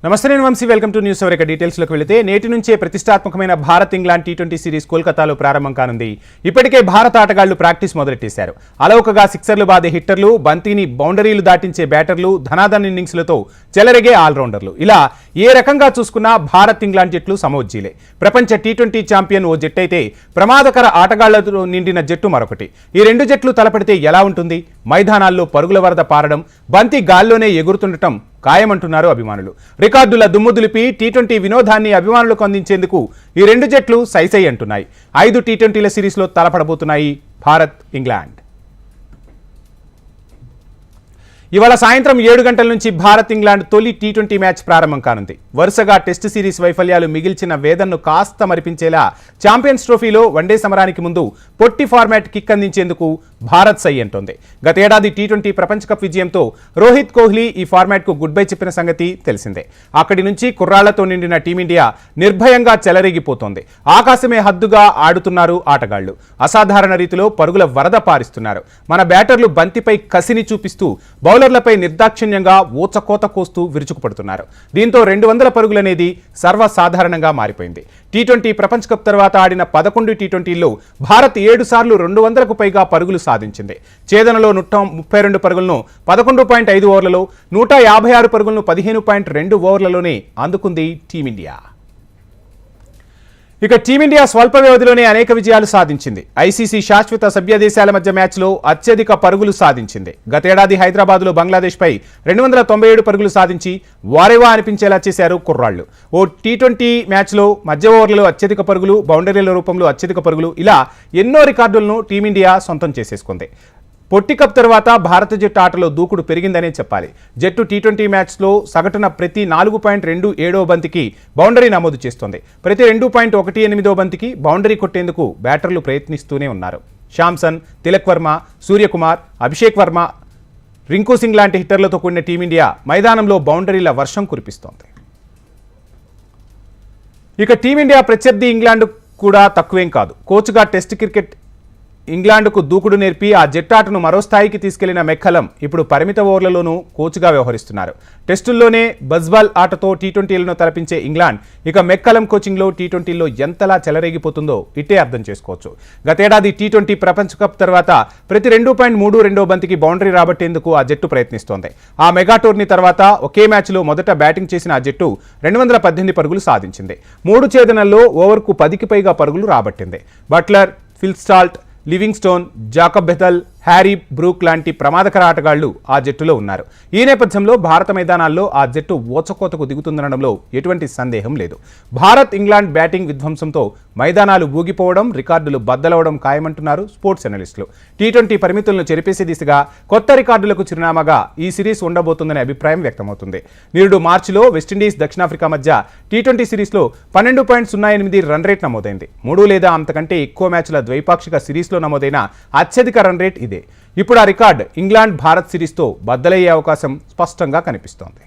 నమస్తే నేను Vamshi welcome to news hour. డీటెయిల్స్లోకి వెళితే నేటి నుంచే ప్రతిష్టాత్మకమైన భారత్ ఇంగ్లాండ్ టీ20 సిరీస్ కోల్కతాలో ప్రారంభం కానుంది. ఇప్పటికే భారత ఆటగాళ్లు ప్రాక్టీస్ మొదలెట్టేశారు. అలౌకగా సిక్సర్లు బాదే హిట్టర్లు, బంతిని బౌండరీలు దాటించే బ్యాటర్లు, ధనాధన్ ఇన్నింగ్స్లతో చెలరేగే ఆల్రౌండర్లు, ఇలా ఏ రకంగా చూసుకున్నా భారత్ ఇంగ్లాండ్ జట్లు సమోజ్జీలే. ప్రపంచ టీ20 ఛాంపియన్ ఓ జట్టు అయితే ప్రమాదకర ఆటగాళ్లతో నిండిన జట్టు మరొకటి. ఈ రెండు జట్లు తలపడితే ఎలా ఉంటుంది? మైదానాల్లో పరుగుల వరద పారడం, బంతి గాల్లోనే ఎగురుతుండటం ఖాయమంటున్నారు అభిమానులు. రికార్డుల దుమ్ము దులిపి టీ20 వినోదాన్ని అభిమానులకు అందించేందుకు ఈ రెండు జట్లు సైసై అంటున్నాయి. 5 టీ20ల సిరీస్లో తలపడబోతున్నాయి భారత్ ఇంగ్లాండ్. ఇవాళ సాయంత్రం 7 గంటల నుంచి భారత్ ఇంగ్లాండ్ తొలి టీ20 మ్యాచ్ ప్రారంభం కానుంది. వరుసగా టెస్ట్ సిరీస్ వైఫల్యాలు మిగిల్చిన వేదన్ను కాస్త మరిపించేలా ఛాంపియన్స్ ట్రోఫీలో వన్డే సమరానికి ముందు పొట్టి ఫార్మాట్ కిక్ అందించేందుకు భారత్ సై అంటోంది. గతేడాది టీ20 ప్రపంచ కప్ విజయంతో రోహిత్ కోహ్లీ ఈ ఫార్మాట్కు గుడ్ బై చెప్పిన సంగతి తెలిసిందే. అక్కడి నుంచి కుర్రాళ్లతో నిండిన టీమిండియా నిర్భయంగా చెలరేగిపోతోంది. ఆకాశమే హద్దుగా ఆడుతున్నారు ఆటగాళ్లు. అసాధారణ రీతిలో పరుగుల వరద పారిస్తున్నారు. మన బ్యాటర్లు బంతిపై కసిని చూపిస్తూ బౌలర్లపై నిర్దాక్షిణ్యంగా ఊచకోత కోస్తూ విరుచుకుపడుతున్నారు. దీంతో 200 పరుగులనేది సర్వసాధారణంగా మారిపోయింది. టీ20 ప్రపంచ కప్ తర్వాత ఆడిన 11 టీ20ల్లో భారత్ 7 సార్లు 200కు పైగా పరుగులు సాధించింది. ఛేదనలో 132 పరుగులను 11.5 ఓవర్లలో, 156 పరుగులను 15.2 ఓవర్లలోనే అందుకుంది టీమిండియా. ఇక టీమిండియా స్వల్ప వ్యవధిలోనే అనేక విజయాలు సాధించింది. ఐసీసీ శాశ్వత సభ్య దేశాల మధ్య మ్యాచ్లో అత్యధిక పరుగులు సాధించింది. గతేడాది హైదరాబాద్లో బంగ్లాదేశ్పై 297 పరుగులు సాధించి వారేవా అనిపించేలా చేశారు కుర్రాళ్లు. ఓ టీ20 మ్యాచ్లో మధ్య ఓవర్లలో అత్యధిక పరుగులు, బౌండరీల రూపంలో అత్యధిక పరుగులు, ఇలా ఎన్నో రికార్డులను టీమిండియా సొంతం చేసేసుకుంది. పొట్టి కప్ తర్వాత భారత జట్టు ఆటలో దూకుడు పెరిగిందనే చెప్పాలి. జట్టు టీ20 మ్యాచ్లో సగటున ప్రతి 4.27వ బంతికి బౌండరీ నమోదు చేస్తోంది. ప్రతి 2.18వ బంతికి బౌండరీ కొట్టేందుకు బ్యాటర్లు ప్రయత్నిస్తూనే ఉన్నారు. శాంసన్, తిలక్ వర్మ, సూర్యకుమార్, అభిషేక్ వర్మ, రింకు సింగ్ లాంటి హిట్టర్లతో కూడిన టీమిండియా మైదానంలో బౌండరీల వర్షం కురిపిస్తోంది. ఇక టీమిండియా ప్రత్యర్థి ఇంగ్లాండ్ కూడా తక్కువేం కాదు. కోచ్గా టెస్ట్ క్రికెట్ ఇంగ్లాండ్కు దూకుడు నేర్పి ఆ జట్టాటను మరో స్థాయికి తీసుకెళ్లిన మెక్కలం ఇప్పుడు పరిమిత ఓవర్లలోనూ కోచ్గా వ్యవహరిస్తున్నారు. టెస్టుల్లోనే బజ్బాల్ ఆటతో టీ20లను తలపించే ఇంగ్లాండ్ ఇక మెక్కలం కోచింగ్లో టీ20లో ఎంతలా చెలరేగిపోతుందో ఇట్టే అర్థం చేసుకోవచ్చు. గతేడాది టీ20 ప్రపంచ కప్ తర్వాత ప్రతి 2.32వ బంతికి బౌండరీ రాబట్టేందుకు ఆ జట్టు ప్రయత్నిస్తోంది. ఆ మెగా టోర్నీ తర్వాత ఒకే మ్యాచ్లో మొదట బ్యాటింగ్ చేసిన ఆ జట్టు 218 పరుగులు సాధించింది. 3 ఛేదనల్లో ఓవర్కు 10కి పైగా పరుగులు రాబట్టింది. Buttler, Phil Salt, Livingstone, Jacob Bethell, Harry Brook లాంటి ప్రమాదకర ఆటగాళ్లు ఆ జట్టులో ఉన్నారు. ఈ నేపథ్యంలో భారత మైదానాల్లో ఆ జట్టు ఓచకోతకు దిగుతుందనడంలో ఎటువంటి సందేహం లేదు. భారత్ ఇంగ్లాండ్ బ్యాటింగ్ విధ్వంసంతో మైదానాలు ఊగిపోవడం, రికార్డులు బద్దలవడం ఖాయమంటున్నారు స్పోర్ట్స్ అనలిస్టులు. టీ20 పరిమితులను చెరిపేసే దిశగా కొత్త రికార్డులకు చిరునామాగా ఈ సిరీస్ ఉండబోతుందనే అభిప్రాయం వ్యక్తమవుతుంది. నిరుడు మార్చిలో వెస్టిండీస్, దక్షిణాఫ్రికా మధ్య టీ20 సిరీస్లో 12.08 రన్ రేట్ నమోదైంది. 3 లేదా అంతకంటే ఎక్కువ మ్యాచ్ల ద్వైపాక్షిక సిరీస్లో నమోదైన అత్యధిక రన్ రేట్ ఇదే. ఇప్పుడు ఆ రికార్డ్ ఇంగ్లాండ్ భారత్ సిరీస్తో బద్దలయ్యే అవకాశం స్పష్టంగా కనిపిస్తోంది.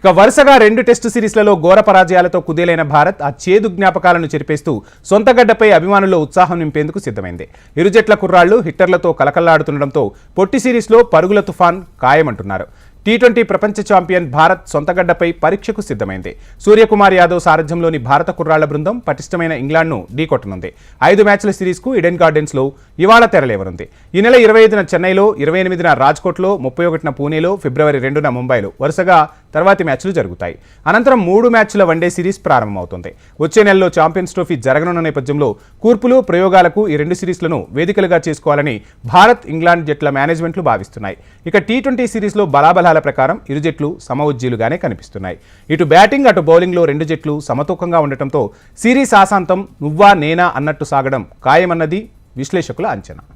ఇక వరుసగా 2 టెస్టు సిరీస్లలో ఘోర పరాజయాలతో కుదేలైన భారత్ ఆ చేదు జ్ఞాపకాలను చెరిపేస్తూ సొంత గడ్డపై అభిమానుల్లో ఉత్సాహం నింపేందుకు సిద్ధమైంది. ఇరు జట్ల కుర్రాళ్లు హిట్టర్లతో కలకల్లాడుతుండటంతో పొట్టి సిరీస్లో పరుగుల తుఫాన్ ఖాయమంటున్నారు. టీ20 ప్రపంచ ఛాంపియన్ భారత్ సొంతగడ్డపై పరీక్షకు సిద్ధమైంది. సూర్యకుమార్ యాదవ్ సారథ్యంలోని భారత కుర్రాళ్ల బృందం పటిష్టమైన ఇంగ్లాండ్ను ఢీకొట్టనుంది. 5 మ్యాచ్ల సిరీస్కు ఈడెన్ గార్డెన్స్లో ఇవాళ తెరలేవనుంది. ఈ నెల 25న చెన్నైలో, 28న రాజ్కోట్లో, 31న పూణేలో, ఫిబ్రవరి 2న ముంబైలో వరుసగా తర్వాతి మ్యాచ్లు జరుగుతాయి. అనంతరం 3 మ్యాచ్ల వన్డే సిరీస్ ప్రారంభమవుతుంది. వచ్చే నెలలో ఛాంపియన్స్ ట్రోఫీ జరగనున్న నేపథ్యంలో కూర్పులు, ప్రయోగాలకు ఈ 2 సిరీస్లను వేదికలుగా చేసుకోవాలని భారత్, ఇంగ్లాండ్ జట్ల మేనేజ్మెంట్లు భావిస్తున్నాయి. ఇక టీ20 సిరీస్లో బలాబలాల ప్రకారం ఇరు జట్లు సమఉజ్జీలుగానే కనిపిస్తున్నాయి. ఇటు బ్యాటింగ్, అటు బౌలింగ్లో 2 జట్లు సమతూకంగా ఉండటంతో సిరీస్ ఆశాంతం నువ్వా నేనా అన్నట్టు సాగడం ఖాయమన్నది విశ్లేషకుల అంచనా.